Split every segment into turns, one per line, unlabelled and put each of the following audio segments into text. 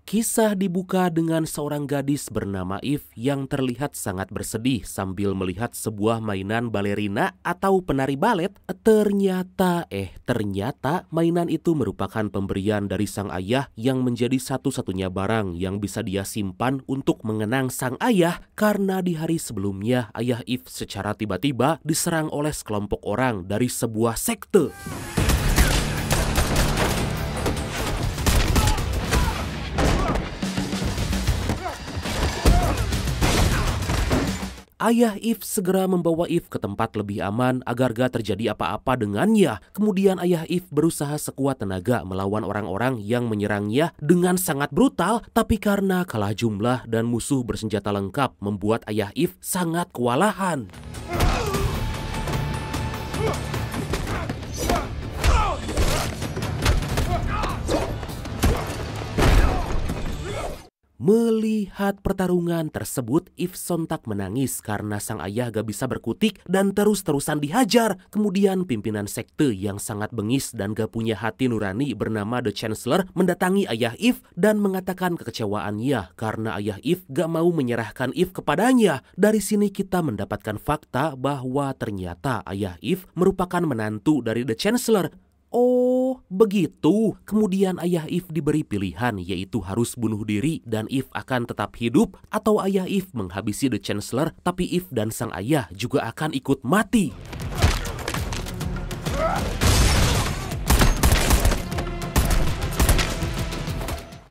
Kisah dibuka dengan seorang gadis bernama Eve yang terlihat sangat bersedih sambil melihat sebuah mainan balerina atau penari balet. Ternyata mainan itu merupakan pemberian dari sang ayah yang menjadi satu-satunya barang yang bisa dia simpan untuk mengenang sang ayah karena di hari sebelumnya ayah Eve secara tiba-tiba diserang oleh sekelompok orang dari sebuah sekte. Ayah Eve segera membawa Eve ke tempat lebih aman agar gak terjadi apa-apa dengannya. Kemudian ayah Eve berusaha sekuat tenaga melawan orang-orang yang menyerangnya dengan sangat brutal. Tapi karena kalah jumlah dan musuh bersenjata lengkap membuat ayah Eve sangat kewalahan. Melihat pertarungan tersebut, Eve sontak menangis karena sang ayah gak bisa berkutik dan terus-terusan dihajar. Kemudian pimpinan sekte yang sangat bengis dan gak punya hati nurani bernama The Chancellor mendatangi ayah Eve dan mengatakan kekecewaannya karena ayah Eve gak mau menyerahkan Eve kepadanya. Dari sini kita mendapatkan fakta bahwa ternyata ayah Eve merupakan menantu dari The Chancellor. Oh, begitu. Kemudian ayah Eve diberi pilihan, yaitu harus bunuh diri dan Eve akan tetap hidup, atau ayah Eve menghabisi The Chancellor, tapi Eve dan sang ayah juga akan ikut mati.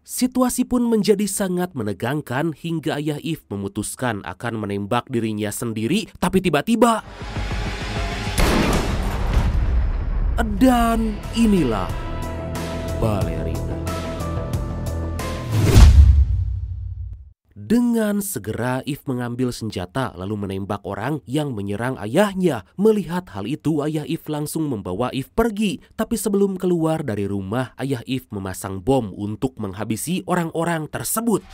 Situasi pun menjadi sangat menegangkan hingga ayah Eve memutuskan akan menembak dirinya sendiri, tapi tiba-tiba... Dan inilah balerina. Dengan segera Eve mengambil senjata lalu menembak orang yang menyerang ayahnya. Melihat hal itu, ayah Eve langsung membawa Eve pergi. Tapi sebelum keluar dari rumah, ayah Eve memasang bom untuk menghabisi orang-orang tersebut.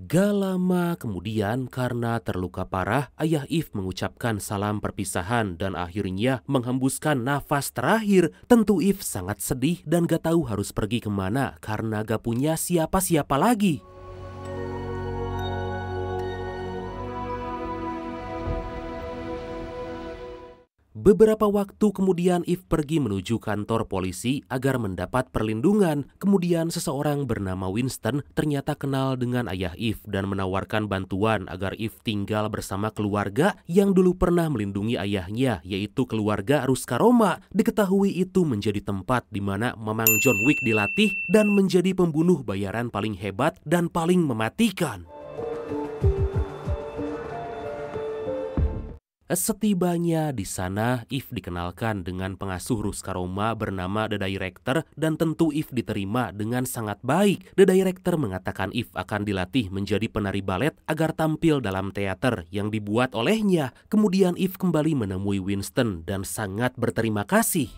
Gak lama kemudian, karena terluka parah, ayah Eve mengucapkan salam perpisahan dan akhirnya menghembuskan nafas terakhir. Tentu Eve sangat sedih dan gak tahu harus pergi kemana karena gak punya siapa-siapa lagi. Beberapa waktu kemudian Eve pergi menuju kantor polisi agar mendapat perlindungan. Kemudian seseorang bernama Winston ternyata kenal dengan ayah Eve dan menawarkan bantuan agar Eve tinggal bersama keluarga yang dulu pernah melindungi ayahnya, yaitu keluarga Ruska Roma. Diketahui itu menjadi tempat di mana Mamang John Wick dilatih dan menjadi pembunuh bayaran paling hebat dan paling mematikan. Setibanya di sana, Eve dikenalkan dengan pengasuh Ruska Roma bernama The Director dan tentu Eve diterima dengan sangat baik. The Director mengatakan Eve akan dilatih menjadi penari balet agar tampil dalam teater yang dibuat olehnya. Kemudian Eve kembali menemui Winston dan sangat berterima kasih.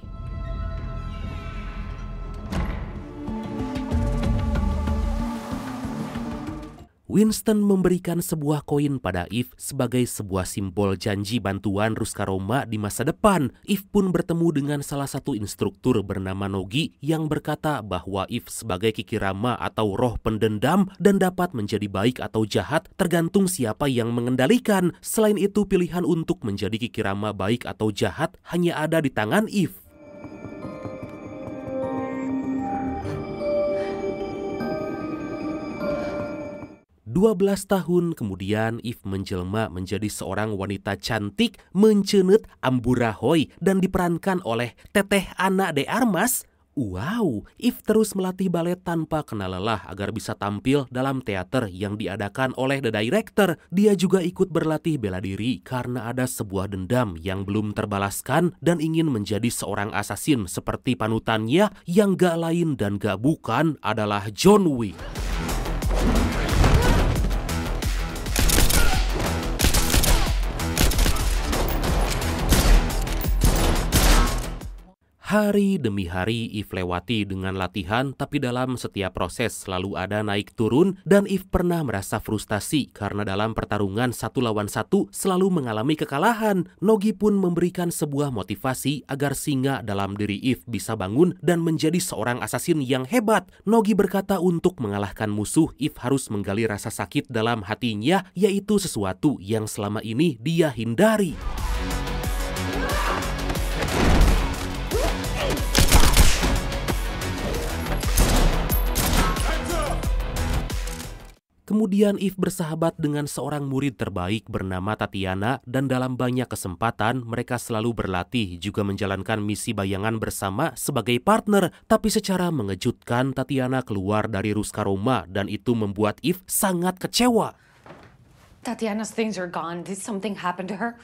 Winston memberikan sebuah koin pada Eve sebagai sebuah simbol janji bantuan Ruska Roma di masa depan. Eve pun bertemu dengan salah satu instruktur bernama Nogi yang berkata bahwa Eve sebagai Kikirama atau roh pendendam dan dapat menjadi baik atau jahat tergantung siapa yang mengendalikan. Selain itu, pilihan untuk menjadi Kikirama baik atau jahat hanya ada di tangan Eve. 12 tahun kemudian Eve menjelma menjadi seorang wanita cantik, mencenut, amburahoy dan diperankan oleh Teteh Ana de Armas. Wow, Eve terus melatih balet tanpa kenal lelah agar bisa tampil dalam teater yang diadakan oleh The Director. Dia juga ikut berlatih bela diri karena ada sebuah dendam yang belum terbalaskan dan ingin menjadi seorang asasin seperti panutannya yang gak lain dan gak bukan adalah John Wick. Hari demi hari If lewati dengan latihan, tapi dalam setiap proses selalu ada naik turun dan If pernah merasa frustasi karena dalam pertarungan 1 lawan 1 selalu mengalami kekalahan. Nogi pun memberikan sebuah motivasi agar singa dalam diri If bisa bangun dan menjadi seorang asasin yang hebat. Nogi berkata untuk mengalahkan musuh, If harus menggali rasa sakit dalam hatinya, yaitu sesuatu yang selama ini dia hindari. Kemudian If bersahabat dengan seorang murid terbaik bernama Tatiana dan dalam banyak kesempatan mereka selalu berlatih juga menjalankan misi bayangan bersama sebagai partner. Tapi secara mengejutkan Tatiana keluar dari Ruskaroma dan itu membuat If sangat kecewa.
Tatiana's things are gone. Did something happen to her?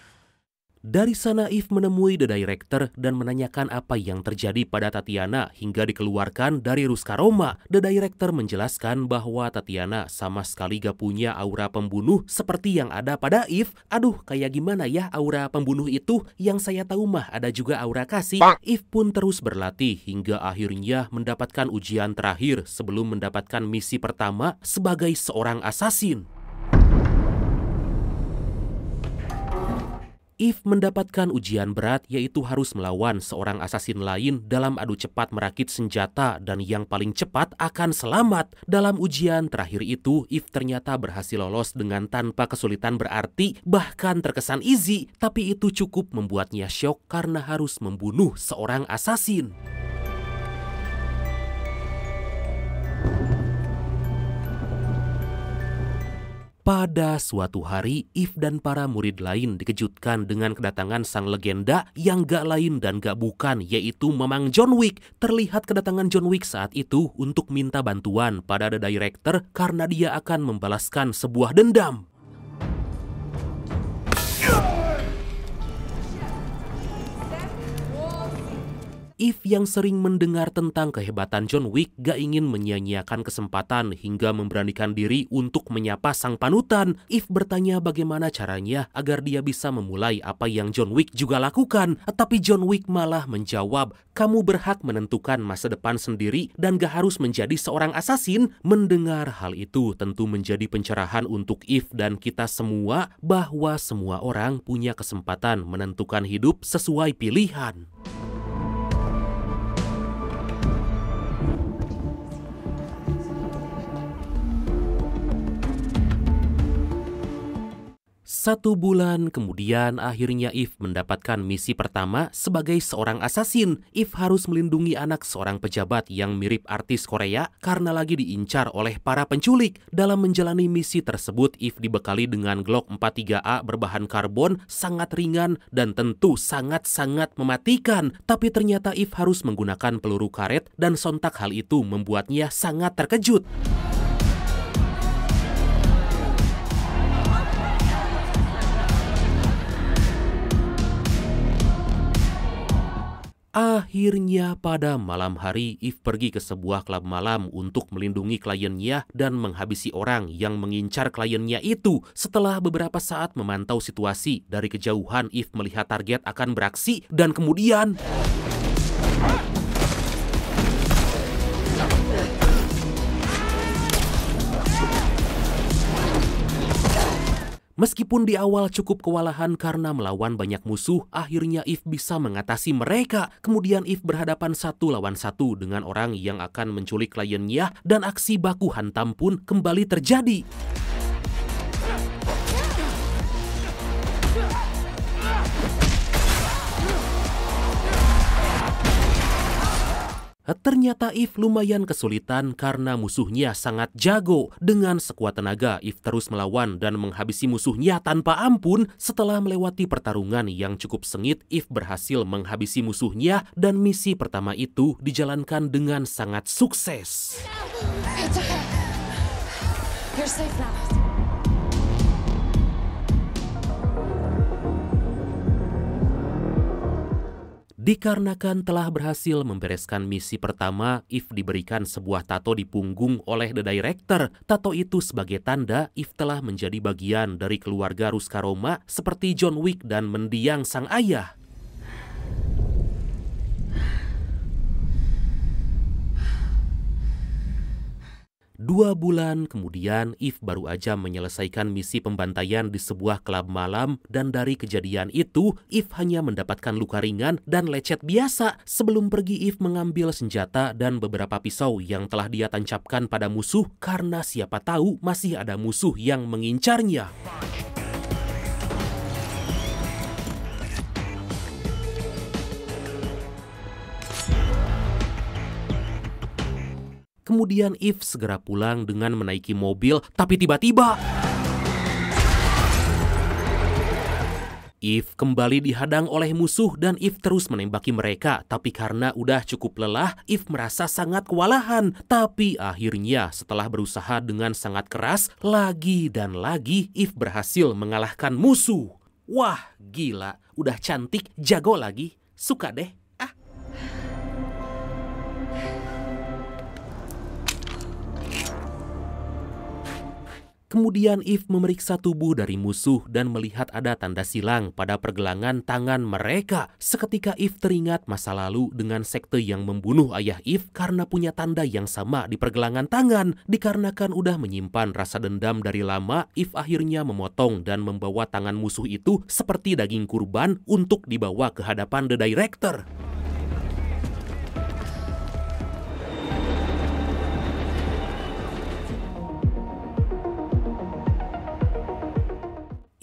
Dari sana If menemui The Director dan menanyakan apa yang terjadi pada Tatiana hingga dikeluarkan dari Ruskaroma. The Director menjelaskan bahwa Tatiana sama sekali gak punya aura pembunuh seperti yang ada pada If. Aduh, kayak gimana ya aura pembunuh itu? Yang saya tahu mah ada juga aura kasih. If pun terus berlatih hingga akhirnya mendapatkan ujian terakhir sebelum mendapatkan misi pertama sebagai seorang asasin. If mendapatkan ujian berat yaitu harus melawan seorang asasin lain dalam adu cepat merakit senjata dan yang paling cepat akan selamat. Dalam ujian terakhir itu, If ternyata berhasil lolos dengan tanpa kesulitan berarti, bahkan terkesan easy, tapi itu cukup membuatnya syok karena harus membunuh seorang asasin. Pada suatu hari, If dan para murid lain dikejutkan dengan kedatangan sang legenda yang gak lain dan gak bukan, yaitu Mamang John Wick. Terlihat kedatangan John Wick saat itu untuk minta bantuan pada The Director karena dia akan membalaskan sebuah dendam. If yang sering mendengar tentang kehebatan John Wick gak ingin menyia-nyiakan kesempatan hingga memberanikan diri untuk menyapa sang panutan. If bertanya bagaimana caranya agar dia bisa memulai apa yang John Wick juga lakukan. Tapi John Wick malah menjawab, kamu berhak menentukan masa depan sendiri dan gak harus menjadi seorang asasin. Mendengar hal itu tentu menjadi pencerahan untuk If dan kita semua bahwa semua orang punya kesempatan menentukan hidup sesuai pilihan. Satu bulan kemudian akhirnya If mendapatkan misi pertama sebagai seorang asasin. If harus melindungi anak seorang pejabat yang mirip artis Korea karena lagi diincar oleh para penculik. Dalam menjalani misi tersebut, If dibekali dengan Glock 43A berbahan karbon sangat ringan dan tentu sangat-sangat mematikan. Tapi ternyata If harus menggunakan peluru karet dan sontak hal itu membuatnya sangat terkejut. Akhirnya pada malam hari, If pergi ke sebuah klub malam untuk melindungi kliennya dan menghabisi orang yang mengincar kliennya itu. Setelah beberapa saat memantau situasi, dari kejauhan If melihat target akan beraksi dan kemudian... Meskipun di awal cukup kewalahan karena melawan banyak musuh, akhirnya If bisa mengatasi mereka. Kemudian If berhadapan 1 lawan 1 dengan orang yang akan menculik kliennya dan aksi baku hantam pun kembali terjadi. Ternyata If lumayan kesulitan karena musuhnya sangat jago. Dengan sekuat tenaga, If terus melawan dan menghabisi musuhnya tanpa ampun. Setelah melewati pertarungan yang cukup sengit, If berhasil menghabisi musuhnya dan misi pertama itu dijalankan dengan sangat sukses.
It's okay. You're safe now.
Dikarenakan telah berhasil membereskan misi pertama, If diberikan sebuah tato di punggung oleh The Director. Tato itu sebagai tanda If telah menjadi bagian dari keluarga Ruskaroma seperti John Wick dan mendiang sang ayah. 2 bulan kemudian, Eve baru aja menyelesaikan misi pembantaian di sebuah klub malam dan dari kejadian itu, Eve hanya mendapatkan luka ringan dan lecet biasa. Sebelum pergi, Eve mengambil senjata dan beberapa pisau yang telah dia tancapkan pada musuh karena siapa tahu masih ada musuh yang mengincarnya. Kemudian Eve segera pulang dengan menaiki mobil, tapi tiba-tiba Eve kembali dihadang oleh musuh dan Eve terus menembaki mereka. Tapi karena udah cukup lelah, Eve merasa sangat kewalahan. Tapi akhirnya setelah berusaha dengan sangat keras, lagi dan lagi Eve berhasil mengalahkan musuh. Wah, gila, udah cantik, jago lagi, suka deh. Kemudian Eve memeriksa tubuh dari musuh dan melihat ada tanda silang pada pergelangan tangan mereka. Seketika Eve teringat masa lalu dengan sekte yang membunuh ayah Eve karena punya tanda yang sama di pergelangan tangan. Dikarenakan udah menyimpan rasa dendam dari lama, Eve akhirnya memotong dan membawa tangan musuh itu seperti daging kurban untuk dibawa ke hadapan The Director.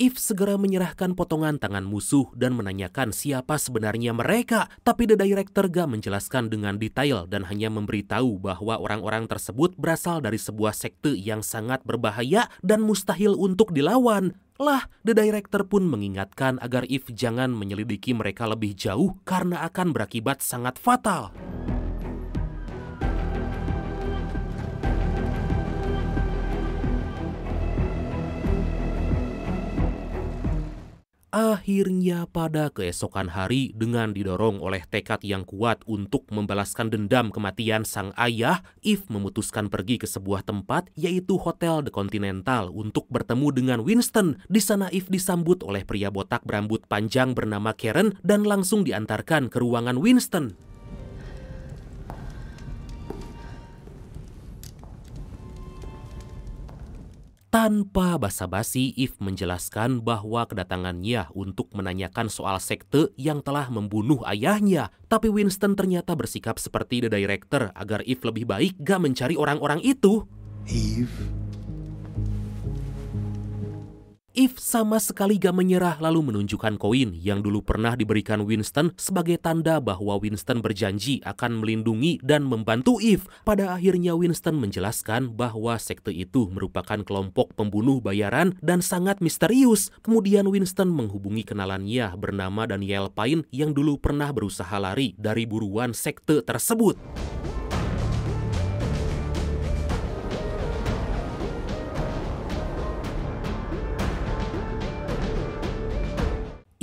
Eve segera menyerahkan potongan tangan musuh dan menanyakan siapa sebenarnya mereka. Tapi The Director gak menjelaskan dengan detail dan hanya memberitahu bahwa orang-orang tersebut berasal dari sebuah sekte yang sangat berbahaya dan mustahil untuk dilawan. Lah, The Director pun mengingatkan agar Eve jangan menyelidiki mereka lebih jauh karena akan berakibat sangat fatal. Akhirnya pada keesokan hari, dengan didorong oleh tekad yang kuat untuk membalaskan dendam kematian sang ayah, Eve memutuskan pergi ke sebuah tempat yaitu Hotel The Continental untuk bertemu dengan Winston. Di sana Eve disambut oleh pria botak berambut panjang bernama Karen dan langsung diantarkan ke ruangan Winston. Tanpa basa-basi, Eve menjelaskan bahwa kedatangannya untuk menanyakan soal sekte yang telah membunuh ayahnya. Tapi Winston ternyata bersikap seperti The Director agar Eve lebih baik gak mencari orang-orang itu. Eve sama sekali gak menyerah lalu menunjukkan koin yang dulu pernah diberikan Winston sebagai tanda bahwa Winston berjanji akan melindungi dan membantu Eve. Pada akhirnya Winston menjelaskan bahwa sekte itu merupakan kelompok pembunuh bayaran dan sangat misterius. Kemudian Winston menghubungi kenalannya bernama Daniel Pine yang dulu pernah berusaha lari dari buruan sekte tersebut.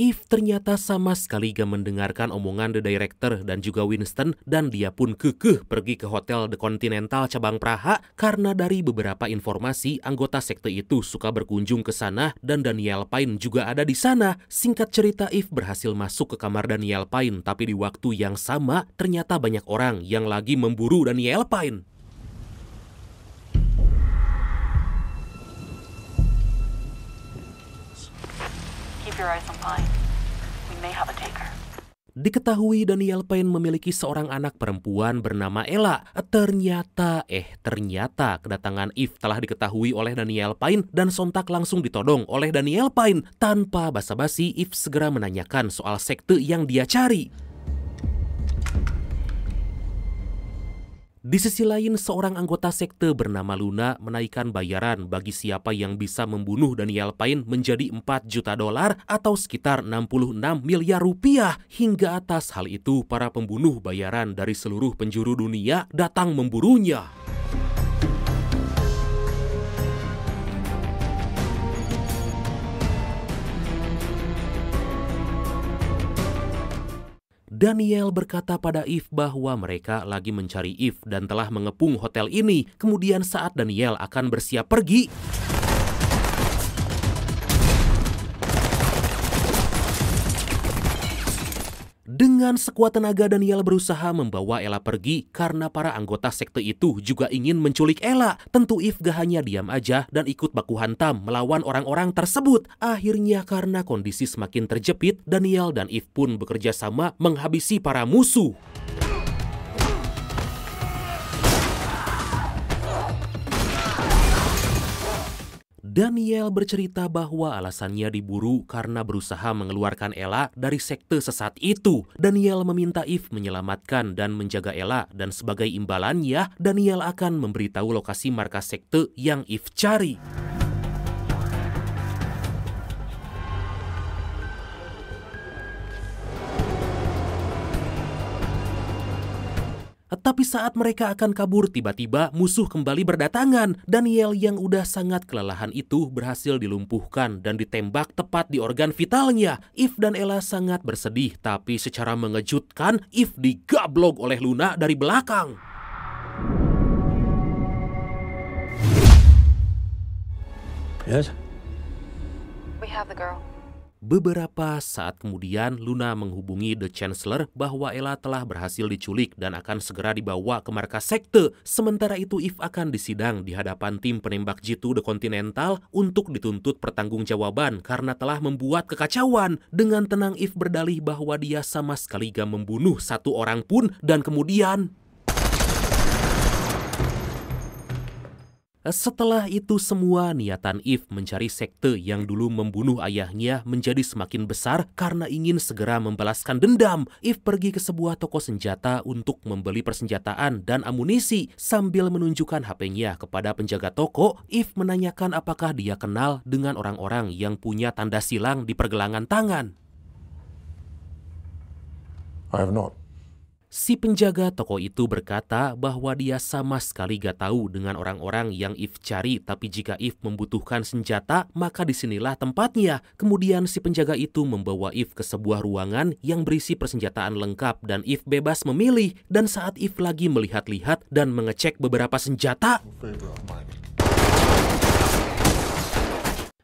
Eve ternyata sama sekali gak mendengarkan omongan The Director dan juga Winston dan dia pun kekeh pergi ke Hotel The Continental cabang Praha karena dari beberapa informasi anggota sekte itu suka berkunjung ke sana dan Daniel Pine juga ada di sana. Singkat cerita, Eve berhasil masuk ke kamar Daniel Pine tapi di waktu yang sama ternyata banyak orang yang lagi memburu Daniel Pine.
Keep your eyes on Pine. We may have a taker.
Diketahui Daniel Pine memiliki seorang anak perempuan bernama Ella. Ternyata kedatangan Eve telah diketahui oleh Daniel Pine dan sontak langsung ditodong oleh Daniel Pine. Tanpa basa-basi, Eve segera menanyakan soal sekte yang dia cari. Di sisi lain, seorang anggota sekte bernama Luna menaikkan bayaran bagi siapa yang bisa membunuh Daniel Pine menjadi $4 juta atau sekitar 66 miliar rupiah. Hingga atas hal itu, para pembunuh bayaran dari seluruh penjuru dunia datang memburunya. Daniel berkata pada Eve bahwa mereka lagi mencari Eve dan telah mengepung hotel ini. Kemudian saat Daniel akan bersiap pergi, dengan Dengan sekuat tenaga Daniel berusaha membawa Ella pergi karena para anggota sekte itu juga ingin menculik Ella. Tentu Eve gak hanya diam aja dan ikut baku hantam melawan orang-orang tersebut. Akhirnya karena kondisi semakin terjepit, Daniel dan Eve pun bekerja sama menghabisi para musuh. Daniel bercerita bahwa alasannya diburu karena berusaha mengeluarkan Ella dari sekte sesat itu. Daniel meminta Eve menyelamatkan dan menjaga Ella, dan sebagai imbalannya, Daniel akan memberitahu lokasi markas sekte yang Eve cari. Tapi saat mereka akan kabur, tiba-tiba musuh kembali berdatangan. Daniel yang udah sangat kelelahan itu berhasil dilumpuhkan dan ditembak tepat di organ vitalnya. Eve dan Ella sangat bersedih, tapi secara mengejutkan, Eve digablok oleh Luna dari belakang.
Yes?
We have the girl.
Beberapa saat kemudian, Luna menghubungi The Chancellor bahwa Ella telah berhasil diculik dan akan segera dibawa ke markas sekte. Sementara itu, Eve akan disidang di hadapan tim penembak jitu The Continental untuk dituntut pertanggungjawaban karena telah membuat kekacauan. Dengan tenang, Eve berdalih bahwa dia sama sekali gak membunuh satu orang pun, dan kemudian setelah itu semua, niatan Eve mencari sekte yang dulu membunuh ayahnya menjadi semakin besar karena ingin segera membalaskan dendam. Eve pergi ke sebuah toko senjata untuk membeli persenjataan dan amunisi. Sambil menunjukkan HP-nya kepada penjaga toko, Eve menanyakan apakah dia kenal dengan orang-orang yang punya tanda silang di pergelangan tangan.
I have not.
Si penjaga toko itu berkata bahwa dia sama sekali gak tahu dengan orang-orang yang Eve cari, tapi jika Eve membutuhkan senjata, maka disinilah tempatnya. Kemudian si penjaga itu membawa Eve ke sebuah ruangan yang berisi persenjataan lengkap dan Eve bebas memilih. Dan saat Eve lagi melihat-lihat dan mengecek beberapa senjata,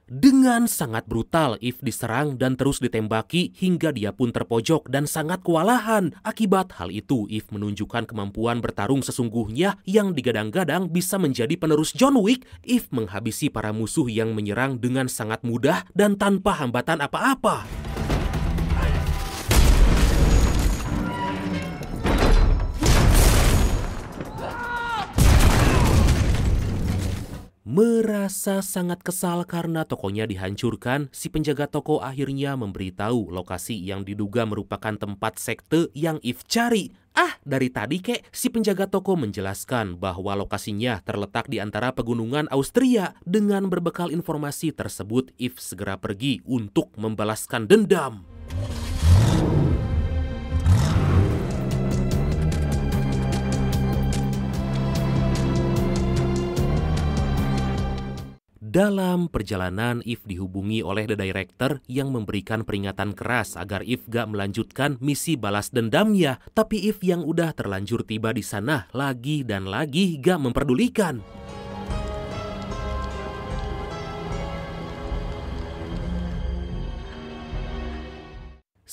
dengan sangat brutal, Eve diserang dan terus ditembaki hingga dia pun terpojok dan sangat kewalahan. Akibat hal itu, Eve menunjukkan kemampuan bertarung sesungguhnya yang digadang-gadang bisa menjadi penerus John Wick. Eve menghabisi para musuh yang menyerang dengan sangat mudah dan tanpa hambatan apa-apa. Merasa sangat kesal karena tokonya dihancurkan, si penjaga toko akhirnya memberitahu lokasi yang diduga merupakan tempat sekte yang Eve cari. Dari tadi si penjaga toko menjelaskan bahwa lokasinya terletak di antara pegunungan Austria. Dengan berbekal informasi tersebut, Eve segera pergi untuk membalaskan dendam. Dalam perjalanan, Eve dihubungi oleh The Director yang memberikan peringatan keras agar Eve gak melanjutkan misi balas dendamnya. Tapi Eve yang udah terlanjur tiba di sana lagi dan lagi gak memperdulikan.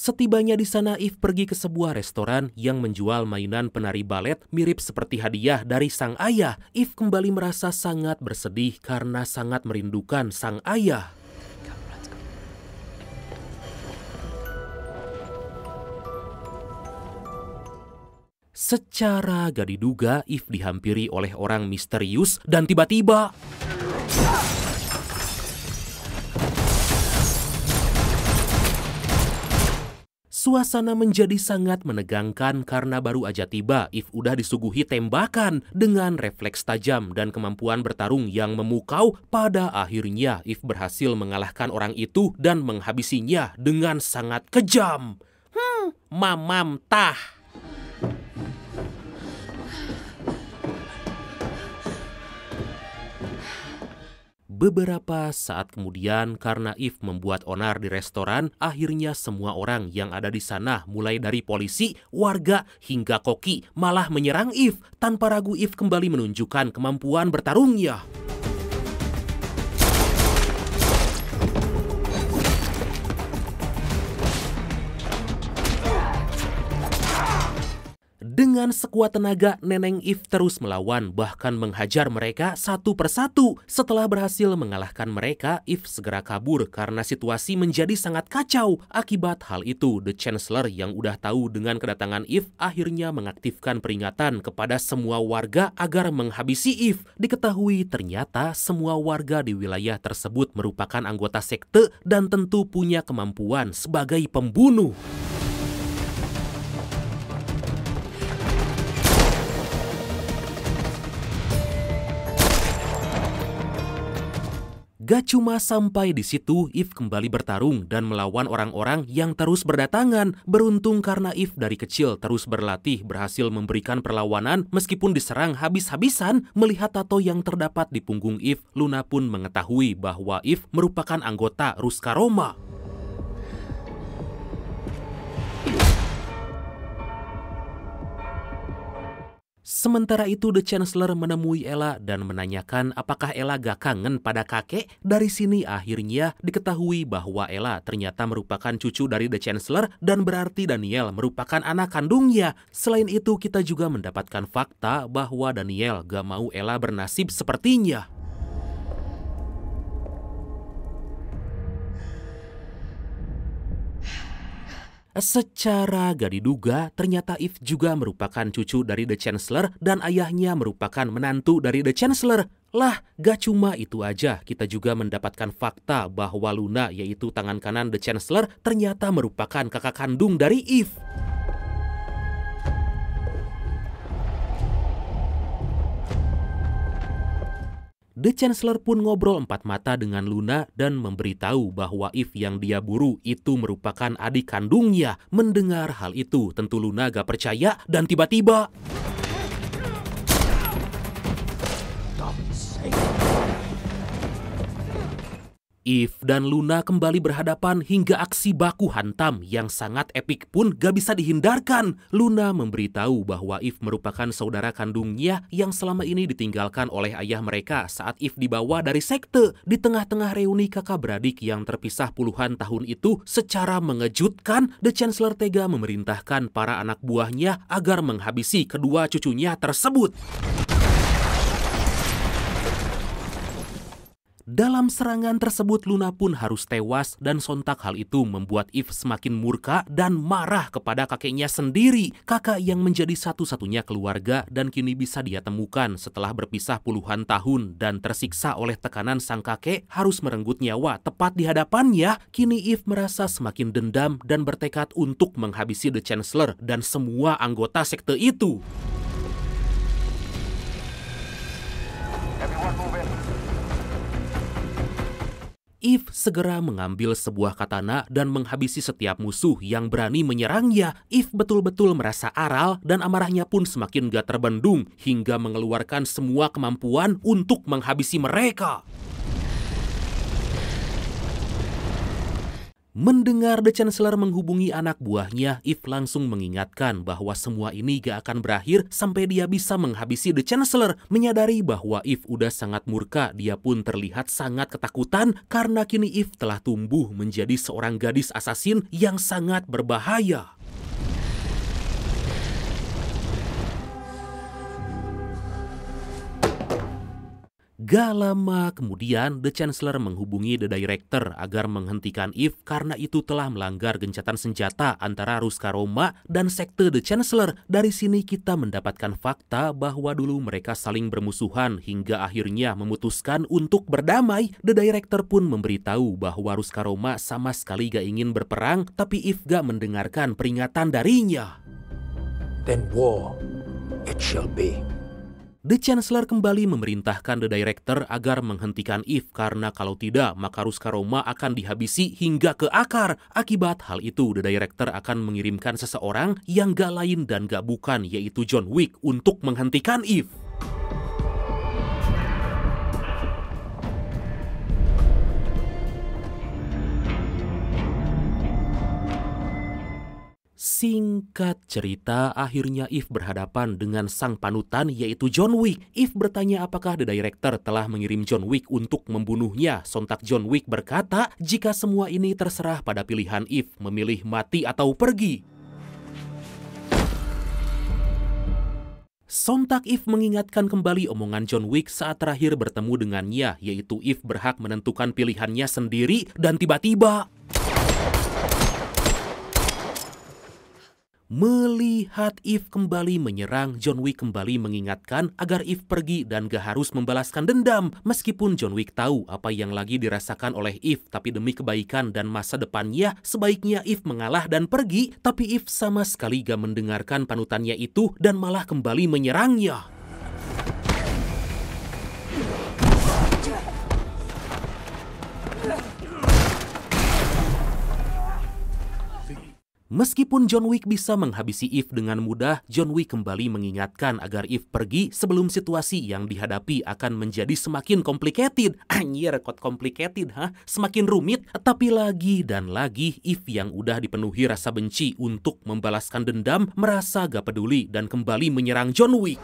Setibanya di sana, Eve pergi ke sebuah restoran yang menjual mainan penari balet mirip seperti hadiah dari sang ayah. Eve kembali merasa sangat bersedih karena sangat merindukan sang ayah. Secara gak diduga, Eve dihampiri oleh orang misterius dan tiba-tiba suasana menjadi sangat menegangkan karena baru aja tiba, Eve udah disuguhi tembakan. Dengan refleks tajam dan kemampuan bertarung yang memukau, pada akhirnya Eve berhasil mengalahkan orang itu dan menghabisinya dengan sangat kejam. Mamam tah. Beberapa saat kemudian, karena Eve membuat onar di restoran, akhirnya semua orang yang ada di sana, mulai dari polisi, warga, hingga koki, malah menyerang Eve. Tanpa ragu, Eve kembali menunjukkan kemampuan bertarungnya. Dengan sekuat tenaga, Neneng Eve terus melawan, bahkan menghajar mereka satu persatu. Setelah berhasil mengalahkan mereka, Eve segera kabur karena situasi menjadi sangat kacau. Akibat hal itu, The Chancellor yang udah tahu dengan kedatangan Eve akhirnya mengaktifkan peringatan kepada semua warga agar menghabisi Eve. Diketahui ternyata semua warga di wilayah tersebut merupakan anggota sekte dan tentu punya kemampuan sebagai pembunuh. Gak cuma sampai di situ, Eve kembali bertarung dan melawan orang-orang yang terus berdatangan. Beruntung karena Eve dari kecil terus berlatih, berhasil memberikan perlawanan meskipun diserang habis-habisan. Melihat tato yang terdapat di punggung Eve, Luna pun mengetahui bahwa Eve merupakan anggota Ruska Roma. Sementara itu, The Chancellor menemui Ella dan menanyakan apakah Ella gak kangen pada kakek. Dari sini akhirnya diketahui bahwa Ella ternyata merupakan cucu dari The Chancellor dan berarti Daniel merupakan anak kandungnya. Selain itu, kita juga mendapatkan fakta bahwa Daniel gak mau Ella bernasib sepertinya. Secara gak diduga, ternyata Eve juga merupakan cucu dari The Chancellor dan ayahnya merupakan menantu dari The Chancellor. Lah, gak cuma itu aja, kita juga mendapatkan fakta bahwa Luna, yaitu tangan kanan The Chancellor, ternyata merupakan kakak kandung dari Eve. The Chancellor pun ngobrol empat mata dengan Luna dan memberitahu bahwa Eve yang dia buru itu merupakan adik kandungnya. Mendengar hal itu, tentu Luna gak percaya dan tiba-tiba Eve dan Luna kembali berhadapan hingga aksi baku hantam yang sangat epik pun gak bisa dihindarkan. Luna memberitahu bahwa Eve merupakan saudara kandungnya yang selama ini ditinggalkan oleh ayah mereka saat Eve dibawa dari sekte. Di tengah-tengah reuni kakak beradik yang terpisah puluhan tahun itu, secara mengejutkan, The Chancellor tega memerintahkan para anak buahnya agar menghabisi kedua cucunya tersebut. Dalam serangan tersebut, Luna pun harus tewas dan sontak hal itu membuat Eve semakin murka dan marah kepada kakeknya sendiri. Kakak yang menjadi satu-satunya keluarga dan kini bisa dia temukan setelah berpisah puluhan tahun dan tersiksa oleh tekanan sang kakek harus merenggut nyawa tepat di hadapannya. Kini Eve merasa semakin dendam dan bertekad untuk menghabisi The Chancellor dan semua anggota sekte itu. Eve segera mengambil sebuah katana dan menghabisi setiap musuh yang berani menyerangnya. Eve betul-betul merasa aral dan amarahnya pun semakin gak terbendung hingga mengeluarkan semua kemampuan untuk menghabisi mereka. Mendengar The Chancellor menghubungi anak buahnya, Eve langsung mengingatkan bahwa semua ini gak akan berakhir sampai dia bisa menghabisi The Chancellor. Menyadari bahwa Eve udah sangat murka, dia pun terlihat sangat ketakutan karena kini Eve telah tumbuh menjadi seorang gadis asasin yang sangat berbahaya. Gak lama kemudian, The Chancellor menghubungi The Director agar menghentikan Eve karena itu telah melanggar gencatan senjata antara Ruska Roma dan sekte The Chancellor. Dari sini kita mendapatkan fakta bahwa dulu mereka saling bermusuhan hingga akhirnya memutuskan untuk berdamai. The Director pun memberitahu bahwa Ruska Roma sama sekali gak ingin berperang, tapi Eve gak mendengarkan peringatan darinya.
Then war it shall be.
The Chancellor kembali memerintahkan The Director agar menghentikan Eve karena kalau tidak maka Ruska Roma akan dihabisi hingga ke akar. Akibat hal itu, The Director akan mengirimkan seseorang yang gak lain dan gak bukan yaitu John Wick untuk menghentikan Eve. Singkat cerita, akhirnya Eve berhadapan dengan sang panutan yaitu John Wick. Eve bertanya apakah The Director telah mengirim John Wick untuk membunuhnya. Sontak John Wick berkata, jika semua ini terserah pada pilihan Eve, memilih mati atau pergi. Sontak Eve mengingatkan kembali omongan John Wick saat terakhir bertemu dengannya, yaitu Eve berhak menentukan pilihannya sendiri, dan tiba-tiba melihat Eve kembali menyerang, John Wick kembali mengingatkan agar Eve pergi dan gak harus membalaskan dendam. Meskipun John Wick tahu apa yang lagi dirasakan oleh Eve, tapi demi kebaikan dan masa depannya, sebaiknya Eve mengalah dan pergi. Tapi Eve sama sekali gak mendengarkan panutannya itu dan malah kembali menyerangnya. Meskipun John Wick bisa menghabisi Eve dengan mudah, John Wick kembali mengingatkan agar Eve pergi sebelum situasi yang dihadapi akan menjadi semakin complicated. Anjir, kok complicated, semakin rumit. Tapi lagi dan lagi, Eve yang udah dipenuhi rasa benci untuk membalaskan dendam, merasa gak peduli dan kembali menyerang John Wick.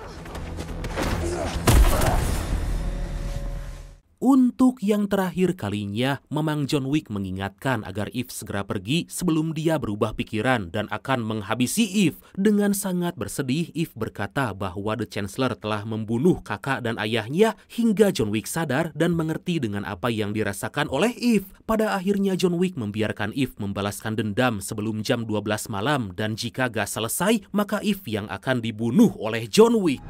Untuk yang terakhir kalinya, memang John Wick mengingatkan agar Eve segera pergi sebelum dia berubah pikiran dan akan menghabisi Eve. Dengan sangat bersedih, Eve berkata bahwa The Chancellor telah membunuh kakak dan ayahnya hingga John Wick sadar dan mengerti dengan apa yang dirasakan oleh Eve. Pada akhirnya John Wick membiarkan Eve membalaskan dendam sebelum jam 12 malam dan jika gak selesai, maka Eve yang akan dibunuh oleh John Wick.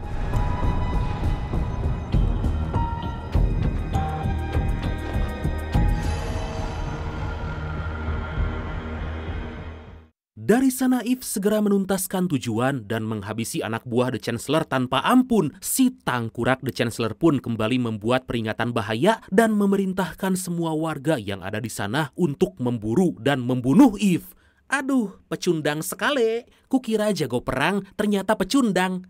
Dari sana Eve segera menuntaskan tujuan dan menghabisi anak buah The Chancellor tanpa ampun. Si tangkurak The Chancellor pun kembali membuat peringatan bahaya dan memerintahkan semua warga yang ada di sana untuk memburu dan membunuh Eve. Aduh, pecundang sekali. Kukira jago perang, ternyata pecundang.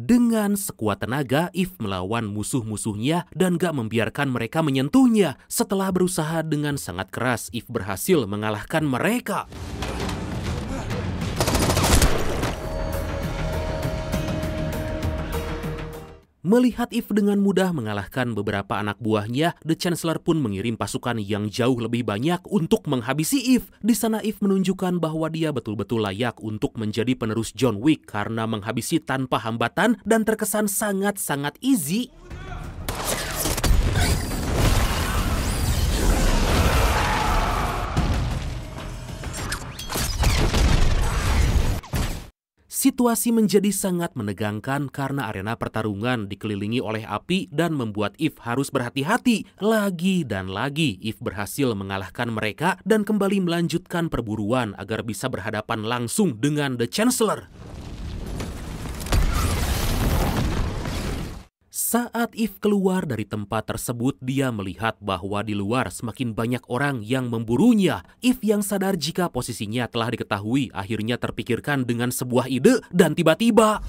Dengan sekuat tenaga, Eve melawan musuh-musuhnya dan gak membiarkan mereka menyentuhnya. Setelah berusaha dengan sangat keras, Eve berhasil mengalahkan mereka. Melihat Eve dengan mudah mengalahkan beberapa anak buahnya, The Chancellor pun mengirim pasukan yang jauh lebih banyak untuk menghabisi Eve. Di sana Eve menunjukkan bahwa dia betul-betul layak untuk menjadi penerus John Wick karena menghabisi tanpa hambatan dan terkesan sangat-sangat easy. Situasi menjadi sangat menegangkan karena arena pertarungan dikelilingi oleh api dan membuat Eve harus berhati-hati. Lagi dan lagi, Eve berhasil mengalahkan mereka dan kembali melanjutkan perburuan agar bisa berhadapan langsung dengan The Chancellor. Saat Eve keluar dari tempat tersebut, dia melihat bahwa di luar semakin banyak orang yang memburunya. Eve yang sadar jika posisinya telah diketahui akhirnya terpikirkan dengan sebuah ide dan tiba-tiba.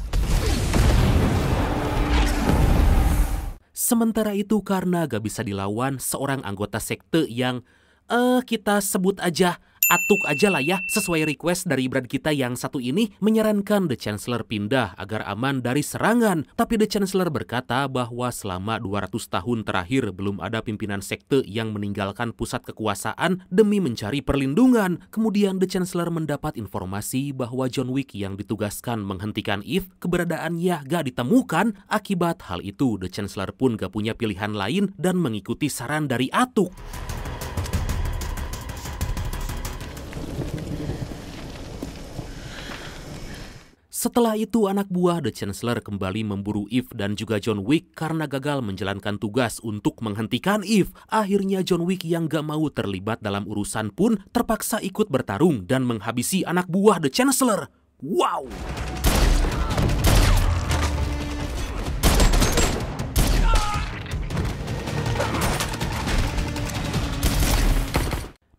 Sementara itu karena gak bisa dilawan, seorang anggota sekte yang kita sebut aja Atuk aja lah ya, sesuai request dari brand kita yang satu ini, menyarankan The Chancellor pindah agar aman dari serangan. Tapi The Chancellor berkata bahwa selama 200 tahun terakhir belum ada pimpinan sekte yang meninggalkan pusat kekuasaan demi mencari perlindungan. Kemudian The Chancellor mendapat informasi bahwa John Wick yang ditugaskan menghentikan Eve keberadaannya gak ditemukan. Akibat hal itu, The Chancellor pun gak punya pilihan lain dan mengikuti saran dari Atuk. Setelah itu anak buah The Chancellor kembali memburu Eve dan juga John Wick karena gagal menjalankan tugas untuk menghentikan Eve. Akhirnya John Wick yang gak mau terlibat dalam urusan pun terpaksa ikut bertarung dan menghabisi anak buah The Chancellor. Wow!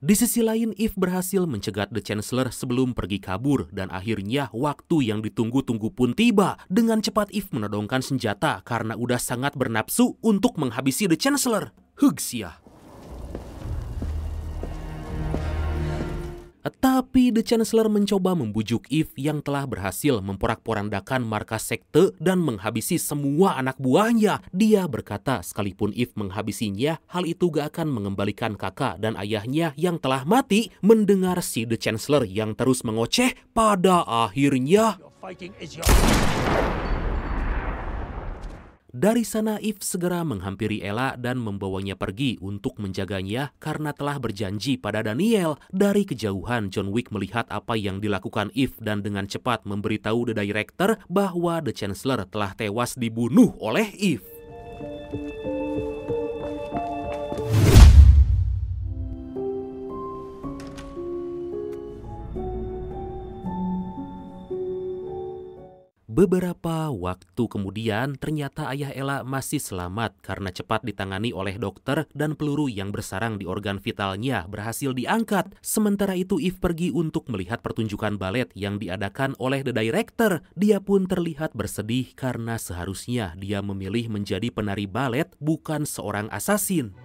Di sisi lain, Eve berhasil mencegat The Chancellor sebelum pergi kabur dan akhirnya waktu yang ditunggu-tunggu pun tiba. Dengan cepat Eve menodongkan senjata karena udah sangat bernafsu untuk menghabisi The Chancellor. Hugsia. Tapi The Chancellor mencoba membujuk Eve yang telah berhasil memporak-porandakan markas sekte dan menghabisi semua anak buahnya. Dia berkata sekalipun Eve menghabisinya, hal itu gak akan mengembalikan kakak dan ayahnya yang telah mati. Mendengar si The Chancellor yang terus mengoceh, pada akhirnya dari sana Eve segera menghampiri Ella dan membawanya pergi untuk menjaganya karena telah berjanji pada Daniel. Dari kejauhan John Wick melihat apa yang dilakukan Eve dan dengan cepat memberitahu The Director bahwa The Chancellor telah tewas dibunuh oleh Eve. Beberapa waktu kemudian, ternyata ayah Ella masih selamat karena cepat ditangani oleh dokter dan peluru yang bersarang di organ vitalnya berhasil diangkat. Sementara itu, Eve pergi untuk melihat pertunjukan balet yang diadakan oleh The Director. Dia pun terlihat bersedih karena seharusnya dia memilih menjadi penari balet, bukan seorang asasin.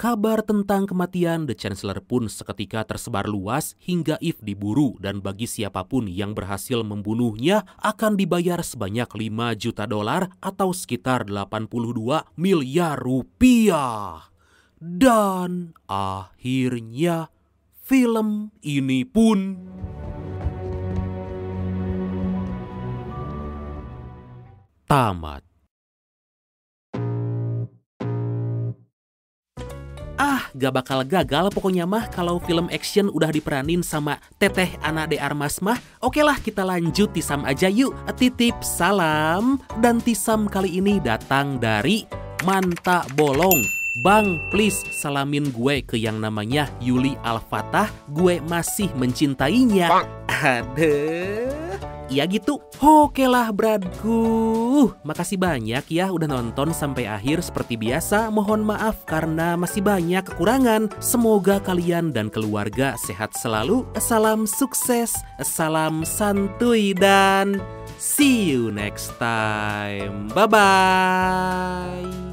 Kabar tentang kematian The Chancellor pun seketika tersebar luas hingga Eve diburu dan bagi siapapun yang berhasil membunuhnya akan dibayar sebanyak $5 juta atau sekitar 82 miliar rupiah. Dan akhirnya film ini pun tamat. Gak bakal gagal pokoknya mah kalau film action udah diperanin sama Teteh Ana de Armas mah. Oke lah, kita lanjut Tisam aja yuk. Titip salam. Dan Tisam kali ini datang dari Manta Bolong. Bang, please salamin gue ke yang namanya Yuli Al-Fatah. Gue masih mencintainya. Aduh. Ya gitu. Oke lah bradku. Makasih banyak ya udah nonton sampai akhir. Seperti biasa mohon maaf karena masih banyak kekurangan. Semoga kalian dan keluarga sehat selalu. Salam sukses, salam santuy dan see you next time. Bye-bye.